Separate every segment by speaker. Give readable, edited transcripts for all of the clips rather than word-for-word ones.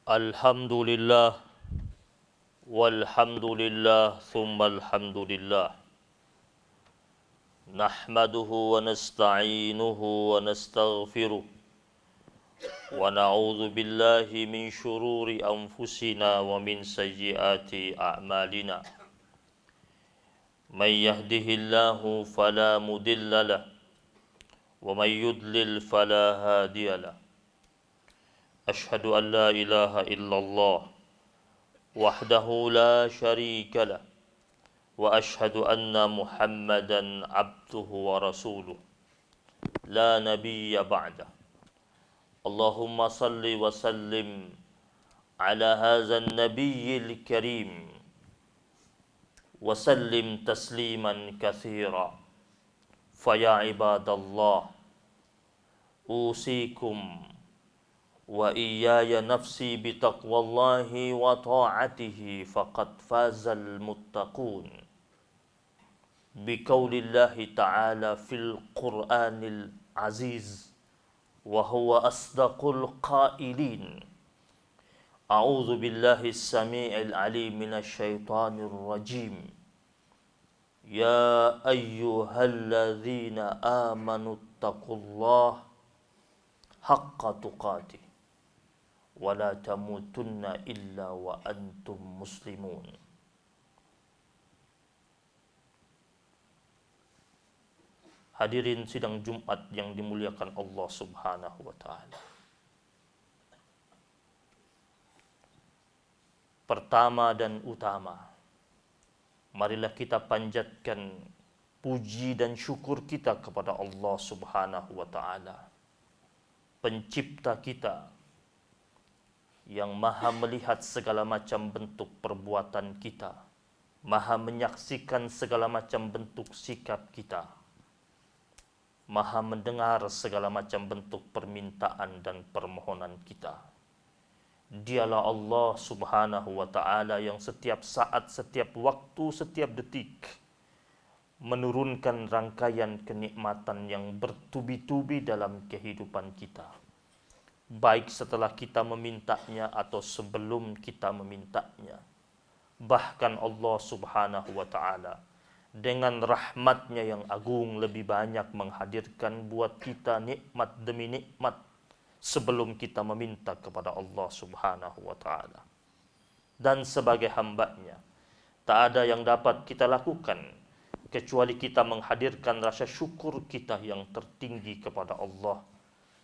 Speaker 1: Alhamdulillah walhamdulillah thumma alhamdulillah nahmaduhu wa nasta'inuhu wa nastaghfiruh wa na'udzu billahi min syururi anfusina wa min sayyiati a'malina may yahdihillahu fala mudilla wa may yudlil fala hadiyalah Ashhadu an la ilaha illallah wahdahu la syarika lah wa ashhadu anna Muhammadan abduhu wa rasuluh la nabiyya ba'dah. Allahumma salli wa sallim ala hadzal nabiyyil karim wa sallim tasliman katsira. Fa ya ibadallah usikum wa iyaya nafsi bitaqwallahi wa ta'atihi faqad fazal muttaqun biqaulillahi ta'ala fil qur'anil aziz wa huwa asdaqul qailin a'udzu billahi as-sami'il alim minasy syaithanir rajim ya ayyuhalladzina amanu taqullaha haqqa tuqatih wala tamutunna illa wa antum muslimun. Hadirin sidang Jumat yang dimuliakan Allah Subhanahu wa taala. Pertama dan utama, marilah kita panjatkan puji dan syukur kita kepada Allah Subhanahu wa taala, pencipta kita, yang maha melihat segala macam bentuk perbuatan kita, maha menyaksikan segala macam bentuk sikap kita, maha mendengar segala macam bentuk permintaan dan permohonan kita. Dialah Allah Subhanahu wa ta'ala yang setiap saat, setiap waktu, setiap detik menurunkan rangkaian kenikmatan yang bertubi-tubi dalam kehidupan kita, baik setelah kita memintanya atau sebelum kita memintanya. Bahkan Allah Subhanahu wa ta'ala dengan rahmatnya yang agung lebih banyak menghadirkan buat kita nikmat demi nikmat sebelum kita meminta kepada Allah Subhanahu wa ta'ala. Dan sebagai hambanya, tak ada yang dapat kita lakukan kecuali kita menghadirkan rasa syukur kita yang tertinggi kepada Allah.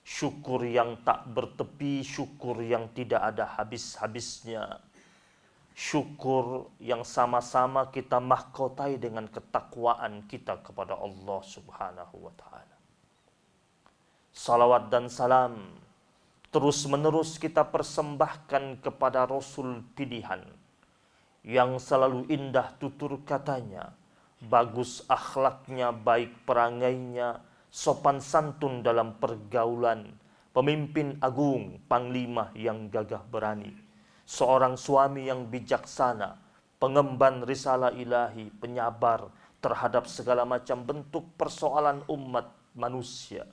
Speaker 1: Syukur yang tak bertepi, syukur yang tidak ada habis-habisnya, syukur yang sama-sama kita mahkotai dengan ketakwaan kita kepada Allah Subhanahu wa ta'ala. Salawat dan salam terus menerus kita persembahkan kepada Rasul pilihan yang selalu indah tutur katanya, bagus akhlaknya, baik perangainya, sopan santun dalam pergaulan, pemimpin agung, panglima yang gagah berani, seorang suami yang bijaksana, pengemban risalah ilahi, penyabar terhadap segala macam bentuk persoalan umat manusia.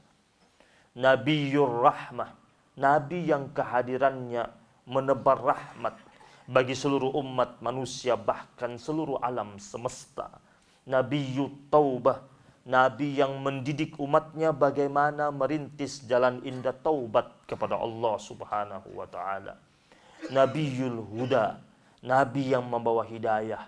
Speaker 1: Nabiyur rahmah, nabi yang kehadirannya menebar rahmat bagi seluruh umat manusia, bahkan seluruh alam semesta. Nabiyut taubah, nabi yang mendidik umatnya bagaimana merintis jalan indah taubat kepada Allah Subhanahu wa ta'ala. Nabiyul huda, nabi yang membawa hidayah,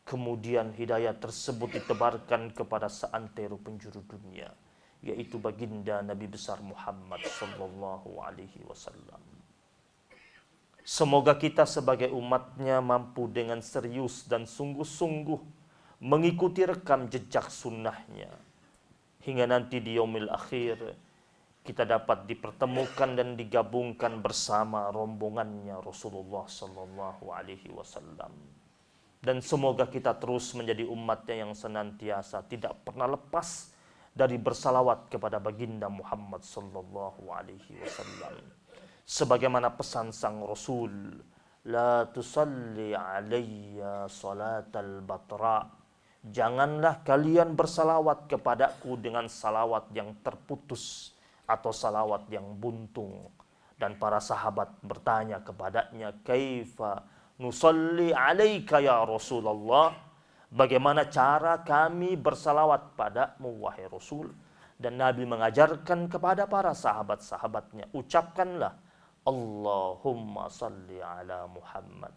Speaker 1: kemudian hidayah tersebut ditebarkan kepada seantero penjuru dunia, yaitu baginda Nabi besar Muhammad sallallahu alaihi wasallam. Semoga kita sebagai umatnya mampu dengan serius dan sungguh-sungguh mengikuti rekam jejak sunnahnya, hingga nanti di yaumil akhir kita dapat dipertemukan dan digabungkan bersama rombongannya Rasulullah sallallahu alaihi wasallam. Dan semoga kita terus menjadi umatnya yang senantiasa tidak pernah lepas dari bersalawat kepada baginda Muhammad sallallahu alaihi wasallam. Sebagaimana pesan sang Rasul, la tusalli alayya salatal batra, janganlah kalian bersalawat kepadaku dengan salawat yang terputus atau salawat yang buntung. Dan para sahabat bertanya kepadanya, kaifa nusalli alaika ya Rasulullah? Bagaimana cara kami bersalawat padamu wahai Rasul? Dan Nabi mengajarkan kepada para sahabat-sahabatnya, ucapkanlah Allahumma salli ala Muhammad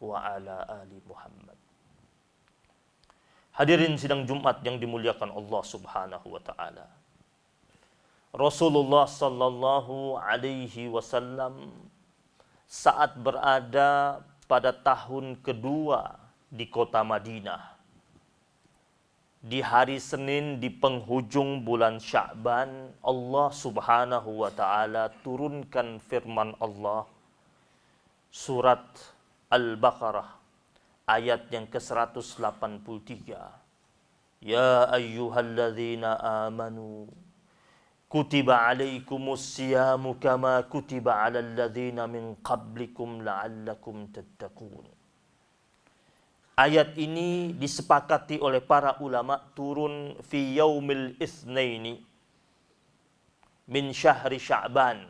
Speaker 1: wa ala ali Muhammad. Hadirin sidang Jumat yang dimuliakan Allah Subhanahu wa taala. Rasulullah sallallahu alaihi wasallam saat berada pada tahun kedua di kota Madinah, di hari Senin di penghujung bulan Sya'ban, Allah Subhanahu wa taala turunkan firman Allah surat Al-Baqarah ayat yang ke-183. Ya ayyuhalladzina amanu kutiba alaikumus siyamu kama kutiba alal ladzina min qablikum la'allakum tattaqun. Ayat ini disepakati oleh para ulama turun fi yaumil itsnaini min syahri Sya'ban,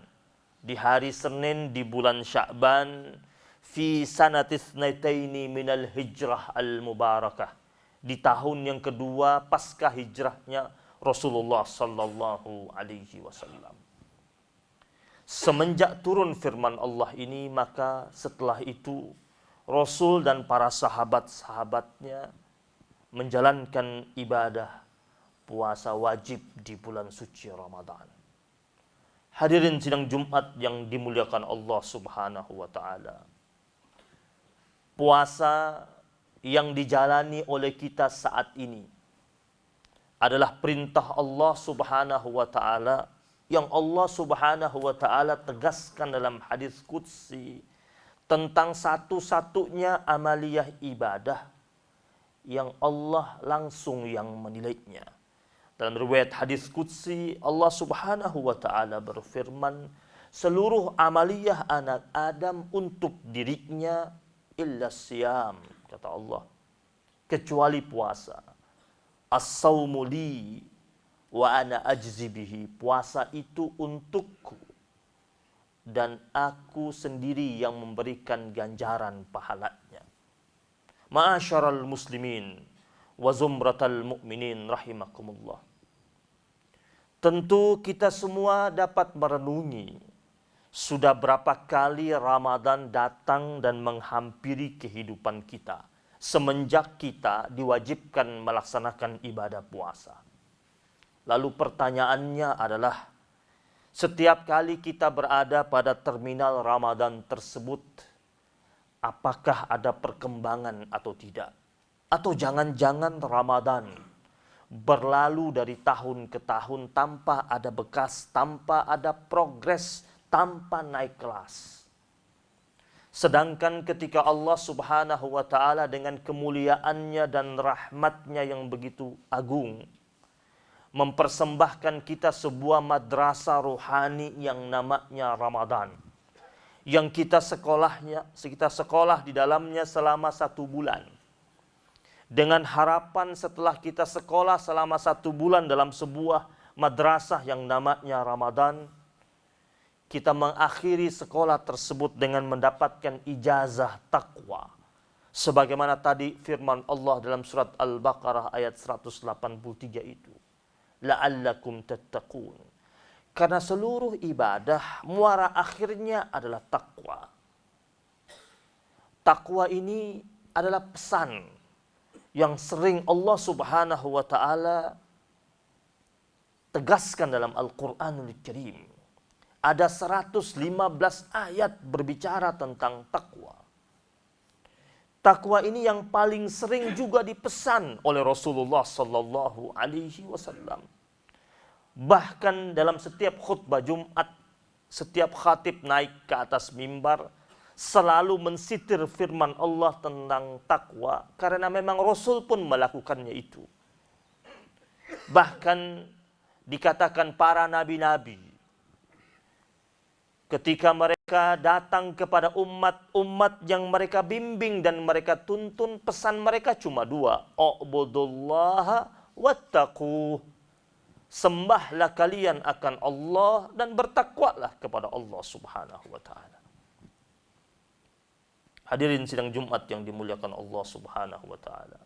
Speaker 1: di hari Senin di bulan Sya'ban, fi sanatis naitaini minal hijrah al-mubarakah, di tahun yang kedua pasca hijrahnya Rasulullah sallallahu alaihi wasallam. Semenjak turun firman Allah ini, maka setelah itu Rasul dan para sahabat-sahabatnya menjalankan ibadah puasa wajib di bulan suci Ramadan. Hadirin sidang Jumat yang dimuliakan Allah Subhanahu wa taala. Puasa yang dijalani oleh kita saat ini adalah perintah Allah Subhanahu wa taala yang Allah Subhanahu wa taala tegaskan dalam hadis qudsi tentang satu-satunya amaliyah ibadah yang Allah langsung yang menilainya. Dalam riwayat hadis qudsi, Allah Subhanahu wa taala berfirman, seluruh amaliyah anak Adam untuk dirinya illa siyam, kata Allah, kecuali puasa. As-sawmu li wa ana ajzi bihi, puasa itu untukku dan aku sendiri yang memberikan ganjaran pahalanya. Ma'asyaral muslimin wa zumratal mu'minin rahimakumullah. Tentu kita semua dapat merenungi sudah berapa kali Ramadan datang dan menghampiri kehidupan kita semenjak kita diwajibkan melaksanakan ibadah puasa. Lalu pertanyaannya adalah, setiap kali kita berada pada terminal Ramadan tersebut, apakah ada perkembangan atau tidak? Atau jangan-jangan Ramadan berlalu dari tahun ke tahun tanpa ada bekas, tanpa ada progres, tanpa naik kelas. Sedangkan ketika Allah Subhanahu wa taala dengan kemuliaannya dan rahmatnya yang begitu agung mempersembahkan kita sebuah madrasah rohani yang namanya Ramadan, yang kita sekolah di dalamnya selama 1 bulan, dengan harapan setelah kita sekolah selama 1 bulan dalam sebuah madrasah yang namanya Ramadan, kita mengakhiri sekolah tersebut dengan mendapatkan ijazah takwa. Sebagaimana tadi firman Allah dalam surat Al-Baqarah ayat 183 itu. La'allakum tattaqun. Karena seluruh ibadah muara akhirnya adalah takwa. Takwa ini adalah pesan yang sering Allah Subhanahu wa taala tegaskan dalam Al-Qur'anul Karim. Ada 115 ayat berbicara tentang takwa. Takwa ini yang paling sering juga dipesan oleh Rasulullah sallallahu alaihi wasallam. Bahkan dalam setiap khutbah Jumat, setiap khatib naik ke atas mimbar selalu mensitir firman Allah tentang takwa, karena memang Rasul pun melakukannya itu. Bahkan dikatakan para nabi-nabi ketika mereka datang kepada umat yang mereka bimbing dan mereka tuntun, pesan mereka cuma 2, u'budullaha wattaquh. sembahlah kalian akan Allah dan bertakwalah kepada Allah Subhanahu wa taala. Hadirin sidang Jumat yang dimuliakan Allah Subhanahu wa taala.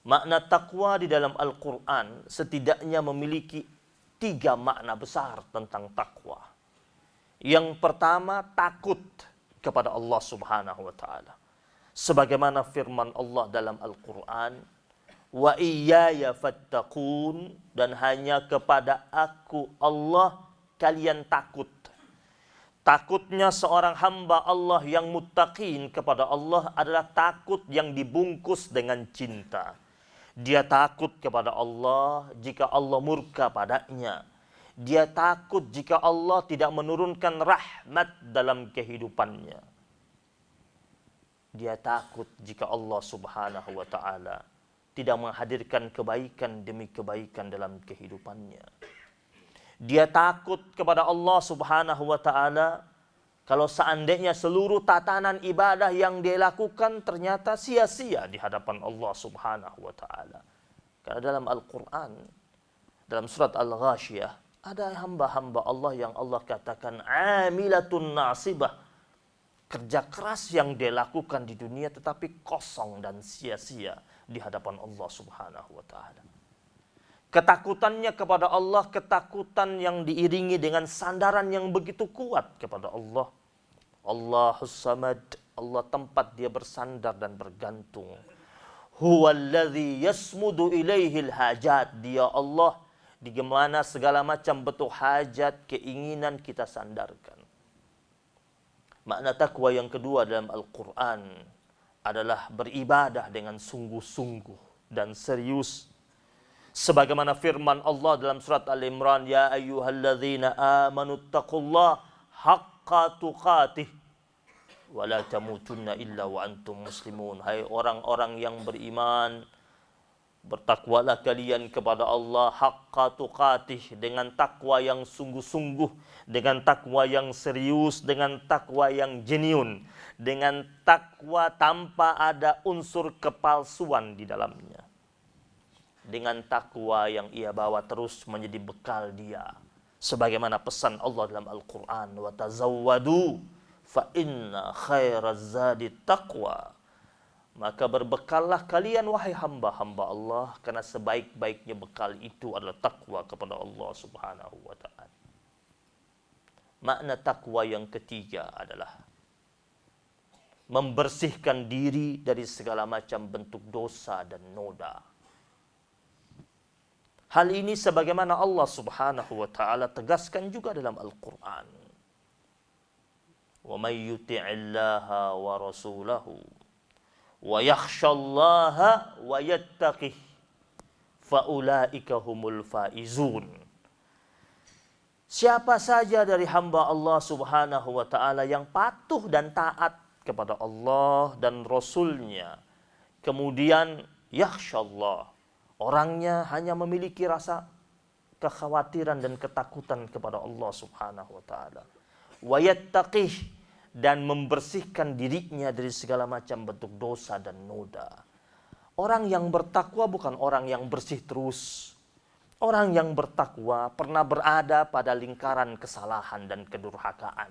Speaker 1: Makna takwa di dalam Al-Qur'an setidaknya memiliki 3 makna besar tentang takwa. Yang pertama, takut kepada Allah Subhanahu wa taala. Sebagaimana firman Allah dalam Al-Qur'an, wa iyaya fattaqun, dan hanya kepada aku Allah kalian takut. Takutnya seorang hamba Allah yang muttaqin kepada Allah adalah takut yang dibungkus dengan cinta. Dia takut kepada Allah jika Allah murka padanya. Dia takut jika Allah tidak menurunkan rahmat dalam kehidupannya. Dia takut jika Allah Subhanahu wa taala tidak menghadirkan kebaikan demi kebaikan dalam kehidupannya. Dia takut kepada Allah Subhanahu wa taala kalau seandainya seluruh tatanan ibadah yang dia lakukan ternyata sia-sia di hadapan Allah Subhanahu wa taala. Karena dalam Al-Qur'an, dalam surat Al-Ghasyiyah, ada hamba-hamba Allah yang Allah katakan amilatun nasibah. Kerja keras yang dia lakukan di dunia tetapi kosong dan sia-sia di hadapan Allah Subhanahu wa taala. Ketakutannya kepada Allah, ketakutan yang diiringi dengan sandaran yang begitu kuat kepada Allah. Allahus Samad, Allah tempat dia bersandar dan bergantung. Huwallazi yasmudu ilaihil hajat, dia Allah di mana segala macam bentuk hajat, keinginan kita sandarkan. Makna takwa yang kedua dalam Al-Quran adalah beribadah dengan sungguh-sungguh dan serius. Sebagaimana firman Allah dalam surat Al-Imran, ya ayyuhalladzina amanu taqullaha haqqa tuqatih wa la tamutunna illa wa antum muslimun. Hai orang-orang yang beriman, bertakwalah kalian kepada Allah haqqa tuqatih, dengan takwa yang sungguh-sungguh, dengan takwa yang serius, dengan takwa yang genuine, dengan takwa tanpa ada unsur kepalsuan di dalamnya. Dengan takwa yang ia bawa terus menjadi bekal dia. Sebagaimana pesan Allah dalam Al-Quran, wa tazawwadu fa inna khairaz zadi taqwa. Maka berbekallah kalian wahai hamba-hamba Allah, karena sebaik-baiknya bekal itu adalah takwa kepada Allah Subhanahu wa taala. Makna takwa yang ketiga adalah membersihkan diri dari segala macam bentuk dosa dan noda. Hal ini sebagaimana Allah Subhanahu wa taala tegaskan juga dalam Al-Qur'an. Wa may yuti'illaha wa rasulahu wa yakhshallaha wa yattaqih fa ulaika humul faizun. Siapa saja dari hamba Allah Subhanahu wa taala yang patuh dan taat kepada Allah dan Rasulnya, kemudian yakhshallah, orangnya hanya memiliki rasa kekhawatiran dan ketakutan kepada Allah Subhanahu wa taala. Wa yattaqih, dan membersihkan dirinya dari segala macam bentuk dosa dan noda. Orang yang bertakwa bukan orang yang bersih terus. Orang yang bertakwa pernah berada pada lingkaran kesalahan dan kedurhakaan.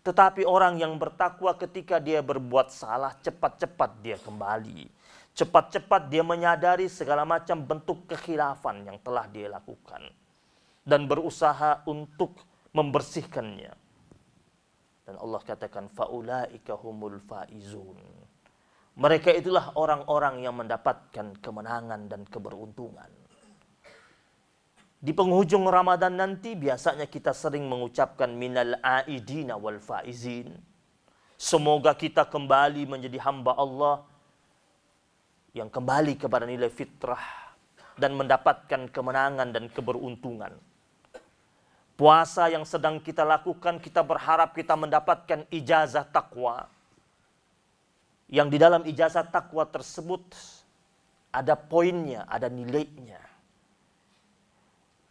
Speaker 1: Tetapi orang yang bertakwa ketika dia berbuat salah, cepat-cepat dia kembali. Cepat-cepat dia menyadari segala macam bentuk kekhilafan yang telah dia lakukan. Dan berusaha untuk membersihkannya. Dan Allah katakan, faulaika humul faizun. Mereka itulah orang-orang yang mendapatkan kemenangan dan keberuntungan. Di penghujung Ramadan nanti biasanya kita sering mengucapkan minal aidina wal faizin. Semoga kita kembali menjadi hamba Allah yang kembali kepada nilai fitrah dan mendapatkan kemenangan dan keberuntungan. Puasa yang sedang kita lakukan, kita berharap kita mendapatkan ijazah takwa. Yang di dalam ijazah takwa tersebut ada poinnya, ada nilainya.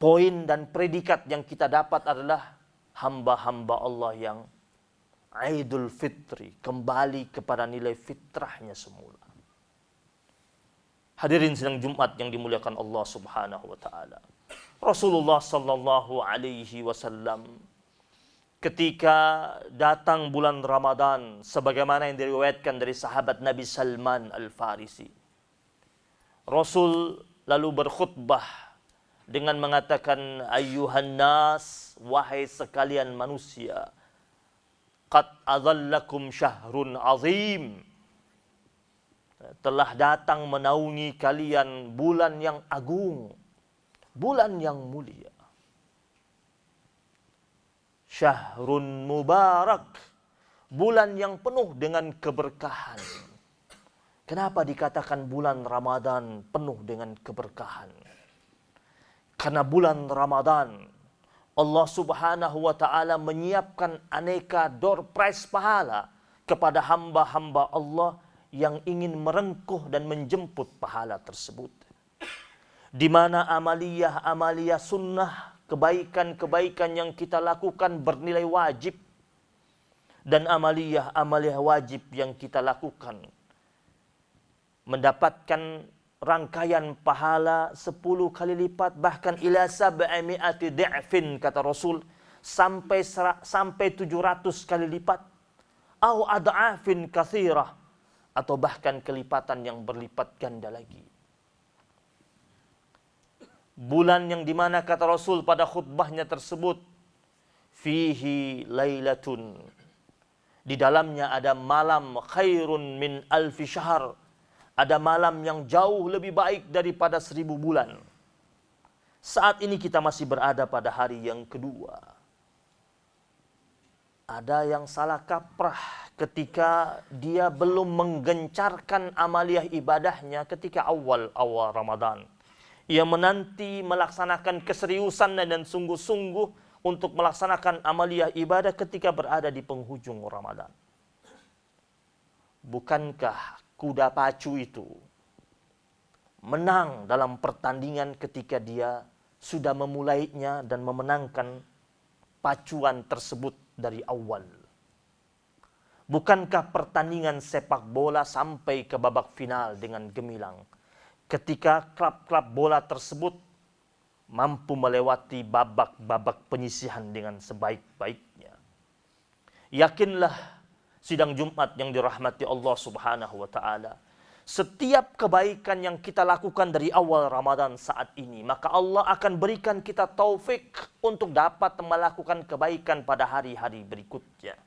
Speaker 1: Poin dan predikat yang kita dapat adalah hamba-hamba Allah yang Aidul Fitri, kembali kepada nilai fitrahnya semula. Hadirin sidang Jumat yang dimuliakan Allah Subhanahu wa taala. Rasulullah sallallahu alaihi wasallam ketika datang bulan Ramadan sebagaimana yang diriwayatkan dari sahabat Nabi Salman Al-Farisi, Rasul lalu berkhutbah dengan mengatakan, ayyuhan nas, wahai sekalian manusia, qad adhallakum syahrun azim, telah datang menaungi kalian bulan yang agung, bulan yang mulia. Syahrun mubarak, bulan yang penuh dengan keberkahan. Kenapa dikatakan bulan Ramadan penuh dengan keberkahan? Karena bulan Ramadan Allah Subhanahu wa taala menyiapkan aneka door prize pahala kepada hamba-hamba Allah yang ingin merengkuh dan menjemput pahala tersebut. Di mana amaliyah sunnah, kebaikan-kebaikan yang kita lakukan bernilai wajib, dan amaliyah wajib yang kita lakukan mendapatkan rangkaian pahala 10 kali lipat, bahkan ila sab'ami'ati di'fin, kata Rasul, sampai 700 kali lipat, au ad'afin katsirah, atau bahkan kelipatan yang berlipat ganda lagi. Bulan yang dimana kata Rasul pada khutbahnya tersebut, fihi lailatun, di dalamnya ada malam khairun min alfi syahr, ada malam yang jauh lebih baik daripada 1000 bulan. Saat ini kita masih berada pada hari yang kedua. Ada yang salah kaprah ketika dia belum menggencarkan amaliyah ibadahnya ketika awal Ramadan. Ia menanti melaksanakan keseriusan dan sungguh-sungguh untuk melaksanakan amaliyah ibadah ketika berada di penghujung Ramadan. Bukankah kuda pacu itu menang dalam pertandingan ketika dia sudah memulainya dan memenangkan pacuan tersebut dari awal? Bukankah pertandingan sepak bola sampai ke babak final dengan gemilang ketika klub-klub bola tersebut mampu melewati babak-babak penyisihan dengan sebaik-baiknya? Yakinlah sidang Jumat yang dirahmati Allah Subhanahu wa taala, setiap kebaikan yang kita lakukan dari awal Ramadan saat ini, maka Allah akan berikan kita taufik untuk dapat melakukan kebaikan pada hari-hari berikutnya.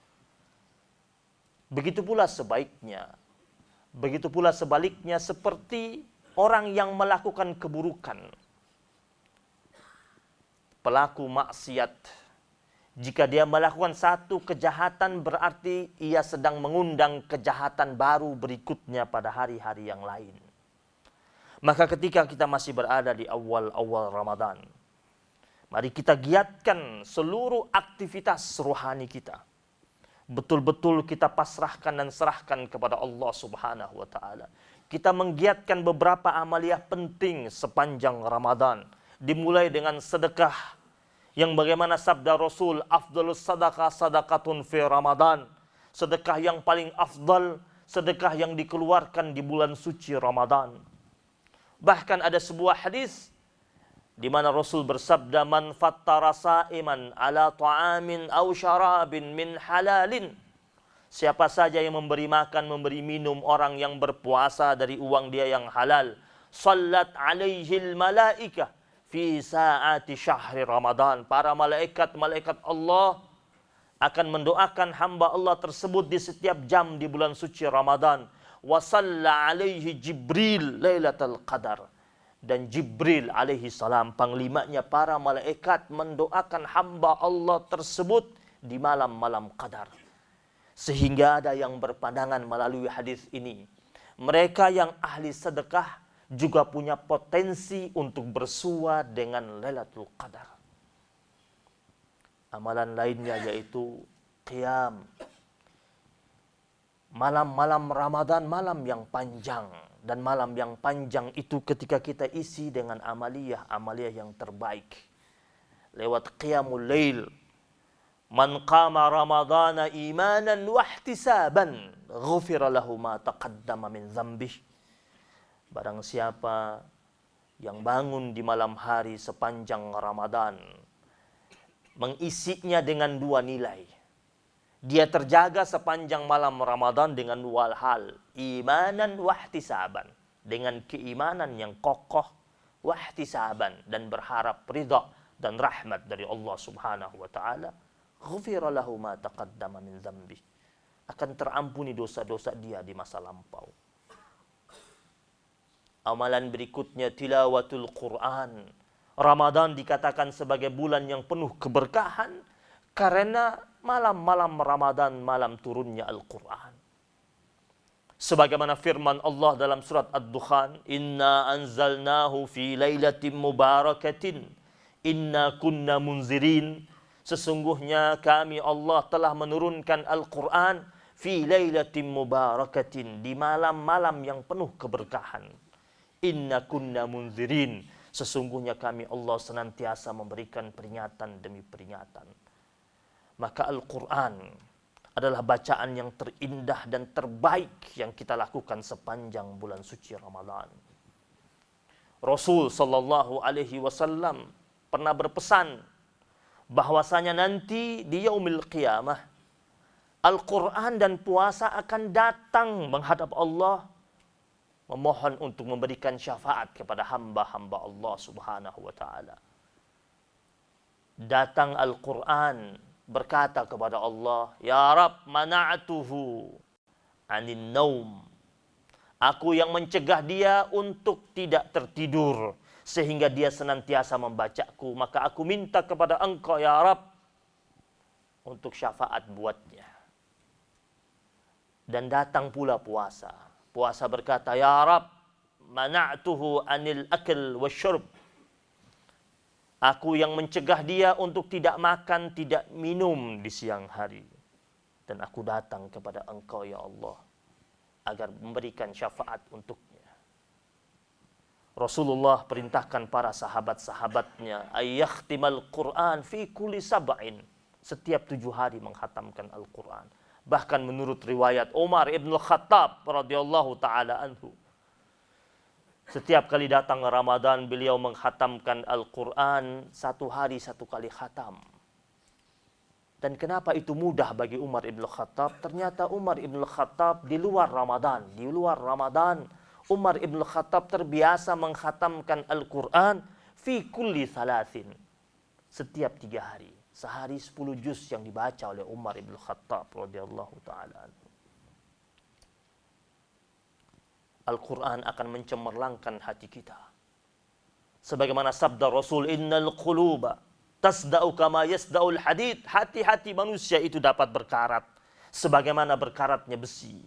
Speaker 1: Begitu pula sebaiknya, begitu pula sebaliknya, seperti orang yang melakukan keburukan, pelaku maksiat, jika dia melakukan satu kejahatan berarti ia sedang mengundang kejahatan baru berikutnya pada hari-hari yang lain. Maka ketika kita masih berada di awal-awal Ramadan, mari kita giatkan seluruh aktivitas rohani kita. Betul-betul kita pasrahkan dan serahkan kepada Allah Subhanahu wa taala. Kita menggiatkan beberapa amaliyah penting sepanjang Ramadan, dimulai dengan sedekah, yang bagaimana sabda Rasul, afdalus sadaqah sadaqatun fi Ramadan, sedekah yang paling afdal, sedekah yang dikeluarkan di bulan suci Ramadan. Bahkan ada sebuah hadis di mana Rasul bersabda, man fattara sa'iman ala ta'amin aw syarabin min halalin, siapa saja yang memberi makan, memberi minum orang yang berpuasa dari uang dia yang halal, sallat alaihil malaikah fi sa'ati syahri Ramadan, para malaikat Allah akan mendoakan hamba Allah tersebut di setiap jam di bulan suci Ramadan. Wa salla alaihi Jibril lailatul qadar, dan Jibril alaihi salam, panglimanya para malaikat, mendoakan hamba Allah tersebut di malam-malam qadar. Sehingga ada yang berpandangan melalui hadis ini, mereka yang ahli sedekah juga punya potensi untuk bersua dengan Lailatul Qadar. Amalan lainnya yaitu qiyam. Malam-malam Ramadan, malam yang panjang. Dan malam yang panjang itu ketika kita isi dengan amaliyah yang terbaik. Lewat qiyamul lail. Man qama Ramadana imanan wa ihtisaban, ghufira lahu ma taqaddama min dzambih. Barang siapa yang bangun di malam hari sepanjang Ramadan mengisinya dengan dua nilai. Dia terjaga sepanjang malam Ramadan dengan dua hal, imanan wahtisaban, dengan keimanan yang kokoh, wahtisaban, dan berharap ridha dan rahmat dari Allah Subhanahu wa taala. Ghufira lahu ma taqaddama min dzambi. Akan terampuni dosa-dosa dia di masa lampau. Amalan berikutnya tilawatul Quran. Ramadan dikatakan sebagai bulan yang penuh keberkahan karena malam-malam Ramadan, malam turunnya Al-Quran. Sebagaimana firman Allah dalam surat Ad-Dukhan, Inna anzalnahu fi lailatin mubarakatin, inna kunna munzirin. Sesungguhnya kami Allah telah menurunkan Al-Quran fi lailatin mubarakatin, di malam-malam yang penuh keberkahan. Inna kunna munzirin. Sesungguhnya kami Allah senantiasa memberikan peringatan demi peringatan. Maka Al-Quran adalah bacaan yang terindah dan terbaik yang kita lakukan sepanjang bulan suci Ramadan. Rasul sallallahu alaihi wasallam pernah berpesan bahwasanya nanti di yaumil qiyamah Al-Quran dan puasa akan datang menghadap Allah memohon untuk memberikan syafaat kepada hamba-hamba Allah Subhanahu wa taala. Datang Al-Quran berkata kepada Allah, Ya Rab, mana'atuhu anin naum. Aku yang mencegah dia untuk tidak tertidur, sehingga dia senantiasa membacaku. Maka aku minta kepada Engkau, Ya Rab, untuk syafaat buatnya. Dan datang pula puasa. Puasa berkata, Ya Rab, mana'atuhu anil akil wasyurb. Aku yang mencegah dia untuk tidak makan, tidak minum di siang hari. Dan aku datang kepada Engkau, ya Allah, agar memberikan syafaat untuknya. Rasulullah perintahkan para sahabat-sahabatnya, ayyakhtimal Qur'an fi kulli sab'in. Setiap 7 hari menghatamkan Al-Quran. Bahkan menurut riwayat Umar ibn Khattab radhiyallahu ta'ala anhu, setiap kali datang Ramadan, beliau menghatamkan Al-Quran 1 hari 1 kali khatam. Dan kenapa itu mudah bagi Umar ibn Khattab? Ternyata Umar ibn Khattab di luar Ramadan, Umar ibn Khattab terbiasa menghatamkan Al-Quran fi kulli thalathin. Setiap 3 hari. Sehari 10 juz yang dibaca oleh Umar ibn Khattab radhiyallahu ta'ala anhu. Al-Quran akan mencemerlangkan hati kita. Sebagaimana sabda Rasul, Innal quluba tasda'u kama yasda'ul hadid. Hati-hati manusia itu dapat berkarat sebagaimana berkaratnya besi.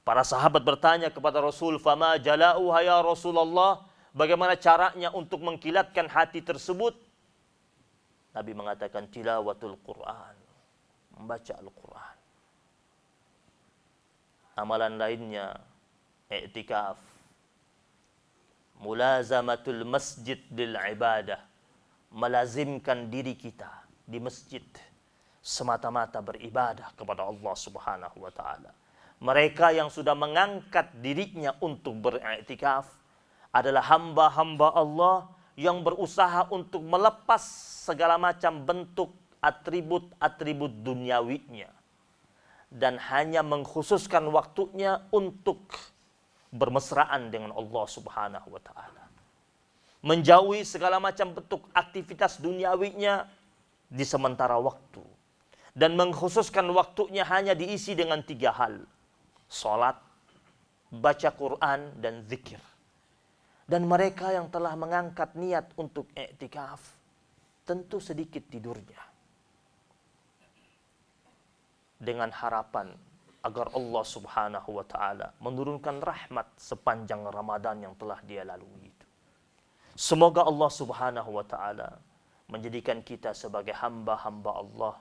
Speaker 1: Para sahabat bertanya kepada Rasul, Fama jala'uha ya Rasulullah. Bagaimana caranya untuk mengkilatkan hati tersebut? Nabi mengatakan, tilawatul Quran. Membaca Al-Quran. Amalan lainnya, i'tikaf, mulazamatul masjid lil ibadah, melazimkan diri kita di masjid semata-mata beribadah kepada Allah Subhanahu wa taala. Mereka yang sudah mengangkat dirinya untuk beriktikaf adalah hamba-hamba Allah yang berusaha untuk melepas segala macam bentuk atribut-atribut duniawinya dan hanya mengkhususkan waktunya untuk bermesraan dengan Allah Subhanahu wa taala. Menjauhi segala macam bentuk aktivitas duniawinya di sementara waktu. Dan mengkhususkan waktunya hanya diisi dengan 3 hal. Salat, baca Quran, dan zikir. Dan mereka yang telah mengangkat niat untuk i'tikaf, tentu sedikit tidurnya. Dengan harapan agar Allah Subhanahu wa taala menurunkan rahmat sepanjang Ramadan yang telah dia lalui itu. Semoga Allah Subhanahu wa taala menjadikan kita sebagai hamba-hamba Allah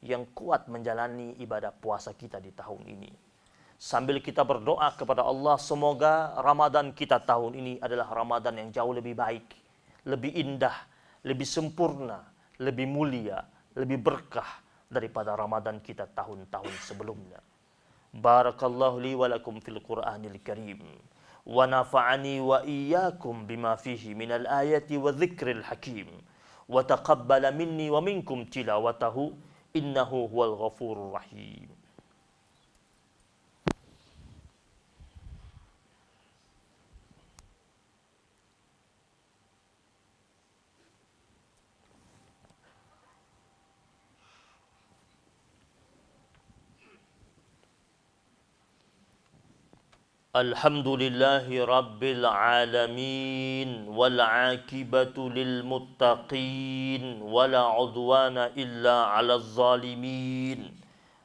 Speaker 1: yang kuat menjalani ibadah puasa kita di tahun ini. Sambil kita berdoa kepada Allah, semoga Ramadan kita tahun ini adalah Ramadan yang jauh lebih baik, lebih indah, lebih sempurna, lebih mulia, lebih berkah daripada Ramadan kita tahun-tahun sebelumnya. Barakallahu li wa lakum fil Qur'anil Karim wa nafa'ani wa iyyakum bima fihi minal ayati wa dzikril hakim wa taqabbala minni wa minkum tilawatahu innahu huwal ghafurur rahim. Alhamdulillahi Rabbil Alamin wal aqibatu lil muttaqin wala udwana illa 'alal zalimin.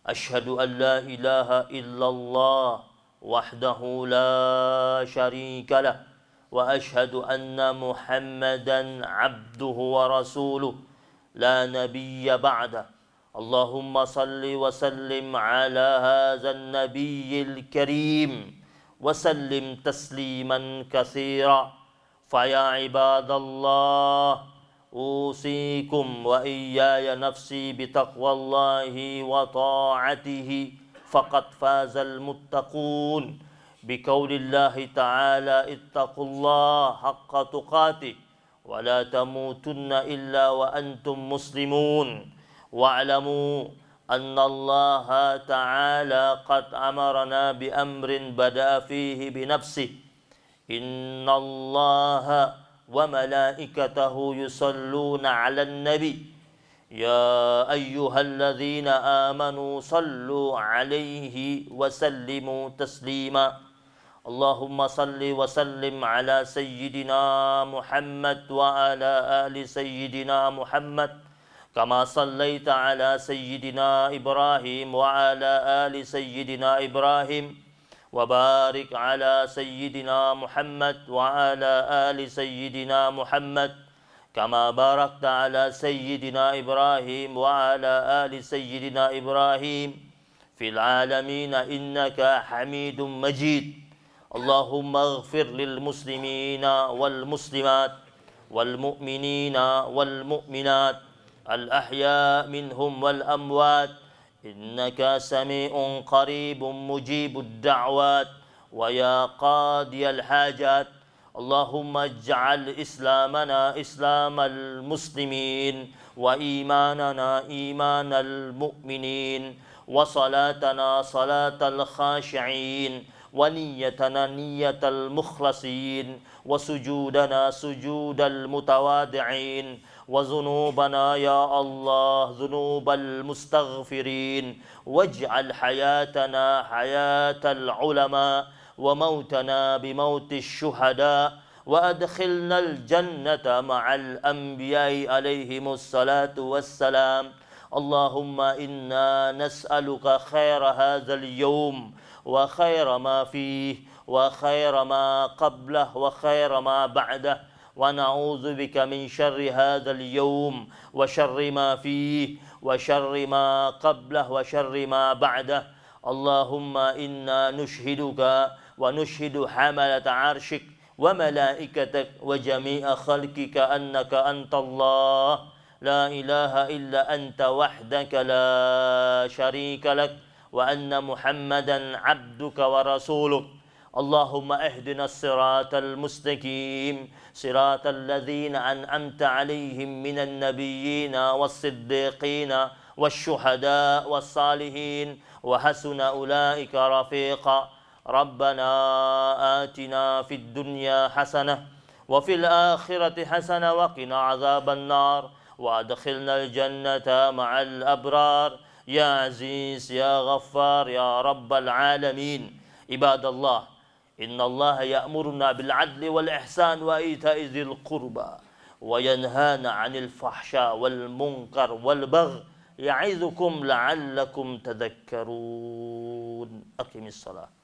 Speaker 1: Asyhadu an la ilaha illallah wahdahu la syarika lah wa asyhadu anna Muhammadan 'abduhu wa rasuluh la nabiyya ba'da. Allahumma salli wa sallim ala hadzal nabiyyil karim وسلم تسليما كثيرا فيا عباد الله أوصيكم وإياي نفسي بتقوى الله وطاعته فقد فاز المتقون بقول الله تعالى اتقوا الله حق تقاته ولا تموتن إلا وأنتم مسلمون واعلموا أن الله تعالى قد أمرنا بأمر بدأ فيه بنفسه إن الله وملائكته يصلون على النبي يا أيها الذين آمنوا صلوا عليه وسلموا تسليما اللهم صل وسلم على سيدنا محمد وعلى آل سيدنا محمد كما صليت على سيدنا إبراهيم وعلى آل سيدنا إبراهيم وبارك على سيدنا محمد وعلى آل سيدنا محمد كما باركت على سيدنا إبراهيم وعلى آل سيدنا إبراهيم في العالمين إنك حميد مجيد اللهم اغفر للمسلمين والمسلمات والمؤمنين والمؤمنات الأحياء منهم والأموات إنك سميع قريب مجيب الدعوات ويا قاضي الحاجات اللهم اجعل إسلامنا إسلام المسلمين وإيماننا إيمان المؤمنين وصلاتنا صلاة الخاشعين ونيتنا نية المخلصين وسجودنا سجود المتواضعين وذنوبنا يا الله ذنوب المستغفرين واجعل حياتنا حياة العلماء وموتنا بموت الشهداء وأدخلنا الجنة مع الأنبياء عليهم الصلاة والسلام اللهم إنا نسألك خير هذا اليوم وخير ما فيه وخير ما قبله وخير ما بعده ونعوذ بك من شر هذا اليوم وشر ما فيه وشر ما قبله وشر ما بعده اللهم إنا نشهدك ونشهد حملة عرشك وملائكتك وجميع خلقك أنك أنت الله لا إله إلا أنت وحدك لا شريك لك وأن محمدا عبدك ورسولك اللهم اهدنا الصراط المستقيم صراط الذين أنعمت عليهم من النبيين والصديقين والشهداء والصالحين وحسن أولئك رفيقا ربنا آتنا في الدنيا حسنة وفي الآخرة حسنة وقنا عذاب النار وأدخلنا الجنة مع الأبرار يا عزيز يا غفار يا رب العالمين عباد الله إن الله يأمرنا بالعدل والإحسان وإيتاء ذي القربى وينهانا عن الفحشاء والمنكر والبغي يعظكم لعلكم تذكرون أقم الصلاة